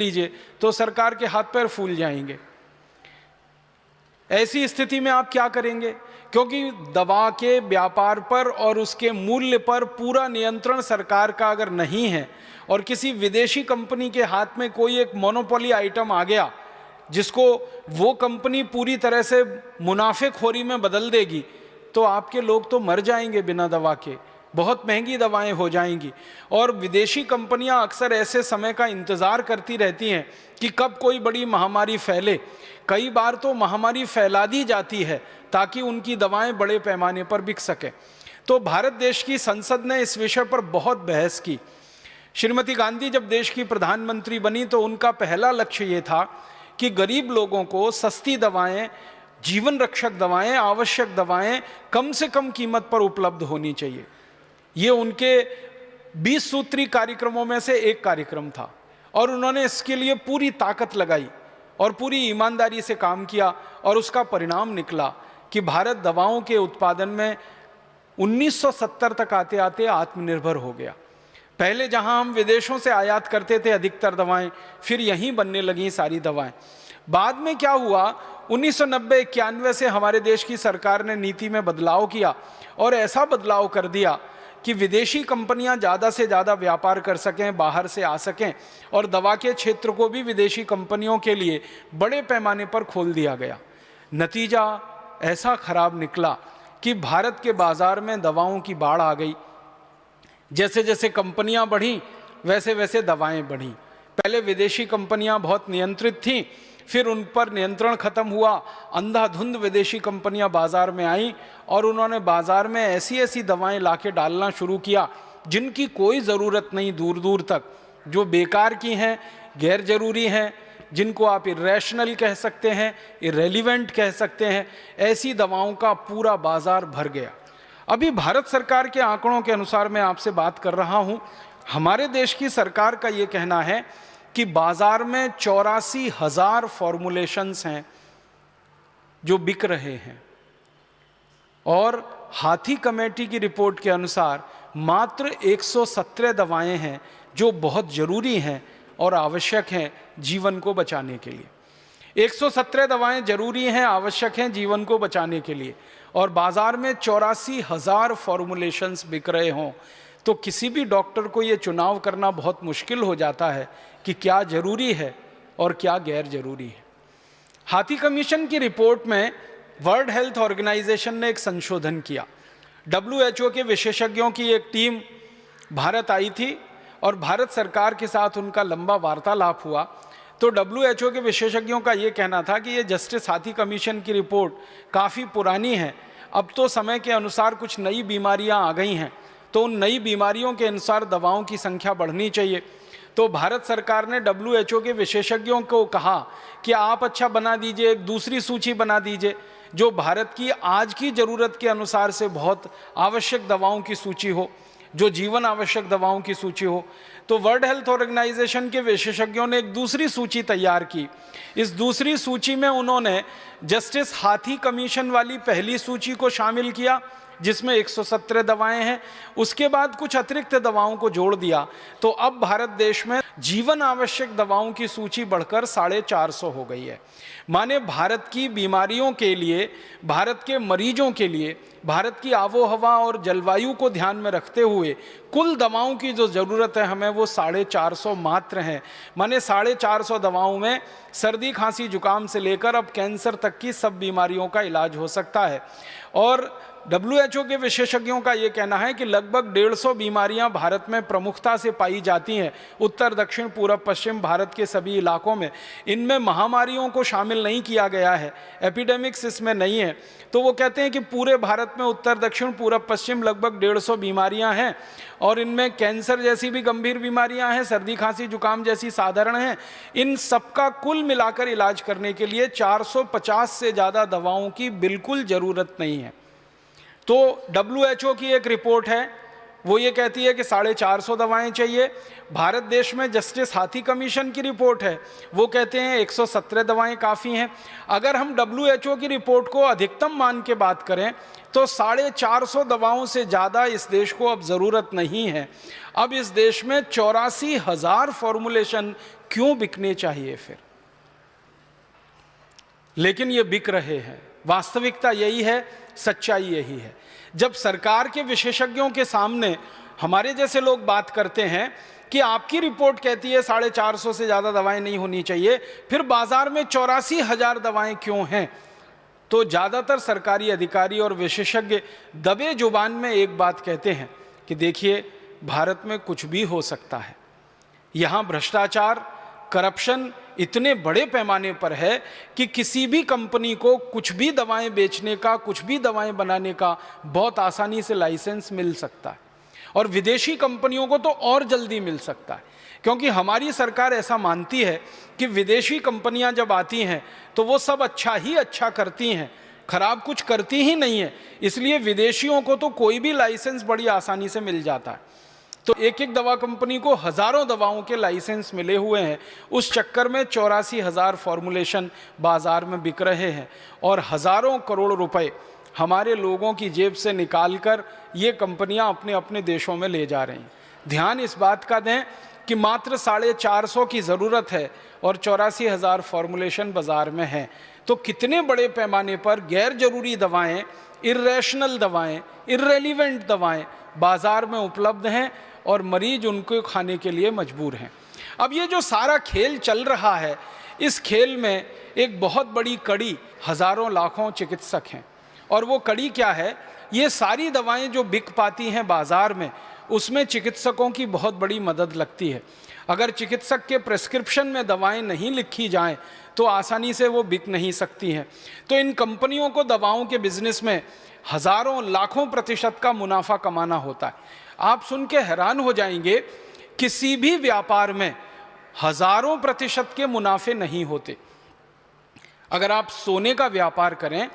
लीजिए तो सरकार के हाथ पैर फूल जाएंगे। ऐसी स्थिति में आप क्या करेंगे? क्योंकि दवा के व्यापार पर और उसके मूल्य पर पूरा नियंत्रण सरकार का अगर नहीं है और किसी विदेशी कंपनी के हाथ में कोई एक मोनोपोली आइटम आ गया जिसको वो कंपनी पूरी तरह से मुनाफेखोरी में बदल देगी, तो आपके लोग तो मर जाएंगे बिना दवा के, बहुत महंगी दवाएं हो जाएंगी। और विदेशी कंपनियां अक्सर ऐसे समय का इंतज़ार करती रहती हैं कि कब कोई बड़ी महामारी फैले। कई बार तो महामारी फैला दी जाती है ताकि उनकी दवाएं बड़े पैमाने पर बिक सकें। तो भारत देश की संसद ने इस विषय पर बहुत बहस की। श्रीमती गांधी जब देश की प्रधानमंत्री बनी तो उनका पहला लक्ष्य ये था कि गरीब लोगों को सस्ती दवाएं, जीवन रक्षक दवाएं, आवश्यक दवाएं कम से कम कीमत पर उपलब्ध होनी चाहिए। ये उनके 20 सूत्री कार्यक्रमों में से एक कार्यक्रम था और उन्होंने इसके लिए पूरी ताकत लगाई और पूरी ईमानदारी से काम किया और उसका परिणाम निकला कि भारत दवाओं के उत्पादन में 1970 तक आते आते आत्मनिर्भर हो गया। पहले जहां हम विदेशों से आयात करते थे अधिकतर दवाएं, फिर यहीं बनने लगी सारी दवाएं। बाद में क्या हुआ, 1990-91 से हमारे देश की सरकार ने नीति में बदलाव किया और ऐसा बदलाव कर दिया कि विदेशी कंपनियां ज़्यादा से ज़्यादा व्यापार कर सकें, बाहर से आ सकें, और दवा के क्षेत्र को भी विदेशी कंपनियों के लिए बड़े पैमाने पर खोल दिया गया। नतीजा ऐसा खराब निकला कि भारत के बाज़ार में दवाओं की बाढ़ आ गई। जैसे जैसे कंपनियां बढ़ीं वैसे वैसे दवाएं बढ़ीं। पहले विदेशी कंपनियां बहुत नियंत्रित थीं, फिर उन पर नियंत्रण खत्म हुआ, अंधाधुंध विदेशी कंपनियां बाजार में आईं और उन्होंने बाजार में ऐसी ऐसी दवाएं लाके डालना शुरू किया जिनकी कोई ज़रूरत नहीं दूर दूर तक, जो बेकार की हैं, गैर जरूरी हैं, जिनको आप इरेशनल कह सकते हैं, इरेलीवेंट कह सकते हैं। ऐसी दवाओं का पूरा बाजार भर गया। अभी भारत सरकार के आंकड़ों के अनुसार मैं आपसे बात कर रहा हूं, हमारे देश की सरकार का ये कहना है कि बाजार में 84,000 फॉर्मुलेशंस हैं जो बिक रहे हैं और हाथी कमेटी की रिपोर्ट के अनुसार मात्र 117 दवाएं हैं जो बहुत ज़रूरी हैं और आवश्यक हैं जीवन को बचाने के लिए। 117 दवाएं जरूरी हैं, आवश्यक हैं जीवन को बचाने के लिए, और बाजार में 84,000 फॉर्मुलेशंस बिक रहे हों तो किसी भी डॉक्टर को ये चुनाव करना बहुत मुश्किल हो जाता है कि क्या जरूरी है और क्या गैर जरूरी है। हाथी कमीशन की रिपोर्ट में वर्ल्ड हेल्थ ऑर्गेनाइजेशन ने एक संशोधन किया। WHO के विशेषज्ञों की एक टीम भारत आई थी और भारत सरकार के साथ उनका लंबा वार्तालाप हुआ। तो WHO के विशेषज्ञों का ये कहना था कि ये जस्टिस हाथी कमीशन की रिपोर्ट काफ़ी पुरानी है, अब तो समय के अनुसार कुछ नई बीमारियां आ गई हैं, तो उन नई बीमारियों के अनुसार दवाओं की संख्या बढ़नी चाहिए। तो भारत सरकार ने WHO के विशेषज्ञों को कहा कि आप अच्छा बना दीजिए, एक दूसरी सूची बना दीजिए जो भारत की आज की ज़रूरत के अनुसार से बहुत आवश्यक दवाओं की सूची हो, जो जीवन आवश्यक दवाओं की सूची हो। तो वर्ल्ड हेल्थ ऑर्गेनाइजेशन के विशेषज्ञों ने एक दूसरी सूची तैयार की। इस दूसरी सूची में उन्होंने जस्टिस हाथी कमीशन वाली पहली सूची को शामिल किया जिसमें 117 दवाएं हैं, उसके बाद कुछ अतिरिक्त दवाओं को जोड़ दिया। तो अब भारत देश में जीवन आवश्यक दवाओं की सूची बढ़कर 450 हो गई है। माने भारत की बीमारियों के लिए, भारत के मरीजों के लिए, भारत की आबोहवा और जलवायु को ध्यान में रखते हुए कुल दवाओं की जो ज़रूरत है हमें वो 450 मात्र हैं। माने 450 दवाओं में सर्दी खांसी जुकाम से लेकर अब कैंसर तक की सब बीमारियों का इलाज हो सकता है। और WHO के विशेषज्ञों का ये कहना है कि लगभग 150 बीमारियां भारत में प्रमुखता से पाई जाती हैं, उत्तर दक्षिण पूर्व पश्चिम भारत के सभी इलाकों में। इनमें महामारियों को शामिल नहीं किया गया है, एपिडेमिक्स इसमें नहीं है। तो वो कहते हैं कि पूरे भारत में उत्तर दक्षिण पूर्व पश्चिम लगभग 150 बीमारियां हैं और इनमें कैंसर जैसी भी गंभीर बीमारियां हैं, सर्दी खांसी जुकाम जैसी साधारण हैं। इन सबका कुल मिलाकर इलाज करने के लिए 450 से ज़्यादा दवाओं की बिल्कुल ज़रूरत नहीं है। तो WHO की एक रिपोर्ट है, वो ये कहती है कि 450 दवाएं चाहिए। भारत देश में जस्टिस हाथी कमीशन की रिपोर्ट है, वो कहते हैं 117 दवाएं काफ़ी हैं। अगर हम WHO की रिपोर्ट को अधिकतम मान के बात करें तो 450 दवाओं से ज़्यादा इस देश को अब ज़रूरत नहीं है। अब इस देश में 84,000 फॉर्मुलेशन क्यों बिकने चाहिए फिर? लेकिन ये बिक रहे हैं। वास्तविकता यही है, सच्चाई यही है। जब सरकार के विशेषज्ञों के सामने हमारे जैसे लोग बात करते हैं कि आपकी रिपोर्ट कहती है 450 से ज़्यादा दवाएं नहीं होनी चाहिए, फिर बाजार में 84,000 दवाएं क्यों हैं? तो ज़्यादातर सरकारी अधिकारी और विशेषज्ञ दबे जुबान में एक बात कहते हैं कि देखिए, भारत में कुछ भी हो सकता है। यहाँ भ्रष्टाचार, करप्शन इतने बड़े पैमाने पर है कि किसी भी कंपनी को कुछ भी दवाएं बेचने का, कुछ भी दवाएं बनाने का बहुत आसानी से लाइसेंस मिल सकता है, और विदेशी कंपनियों को तो और जल्दी मिल सकता है, क्योंकि हमारी सरकार ऐसा मानती है कि विदेशी कंपनियां जब आती हैं तो वो सब अच्छा ही अच्छा करती हैं, खराब कुछ करती ही नहीं है। इसलिए विदेशियों को तो कोई भी लाइसेंस बड़ी आसानी से मिल जाता है। तो एक एक दवा कंपनी को हज़ारों दवाओं के लाइसेंस मिले हुए हैं। उस चक्कर में 84,000 फॉर्मुलेशन बाज़ार में बिक रहे हैं, और हज़ारों करोड़ रुपए हमारे लोगों की जेब से निकालकर ये कंपनियां अपने अपने देशों में ले जा रही हैं। ध्यान इस बात का दें कि मात्र 450 की ज़रूरत है और 84,000 फॉर्मुलेशन बाज़ार में हैं। तो कितने बड़े पैमाने पर गैर जरूरी दवाएँ, इर्रेशनल दवाएँ, इर्रेलीवेंट दवाएँ बाज़ार में उपलब्ध हैं, और मरीज उनको खाने के लिए मजबूर हैं। अब ये जो सारा खेल चल रहा है, इस खेल में एक बहुत बड़ी कड़ी हज़ारों लाखों चिकित्सक हैं, और वो कड़ी क्या है? ये सारी दवाएं जो बिक पाती हैं बाज़ार में, उसमें चिकित्सकों की बहुत बड़ी मदद लगती है। अगर चिकित्सक के प्रेस्क्रिप्शन में दवाएं नहीं लिखी जाएं तो आसानी से वो बिक नहीं सकती हैं। तो इन कंपनियों को दवाओं के बिजनेस में हज़ारों लाखों प्रतिशत का मुनाफा कमाना होता है। आप सुन के हैरान हो जाएंगे, किसी भी व्यापार में हज़ारों प्रतिशत के मुनाफे नहीं होते। अगर आप सोने का व्यापार करें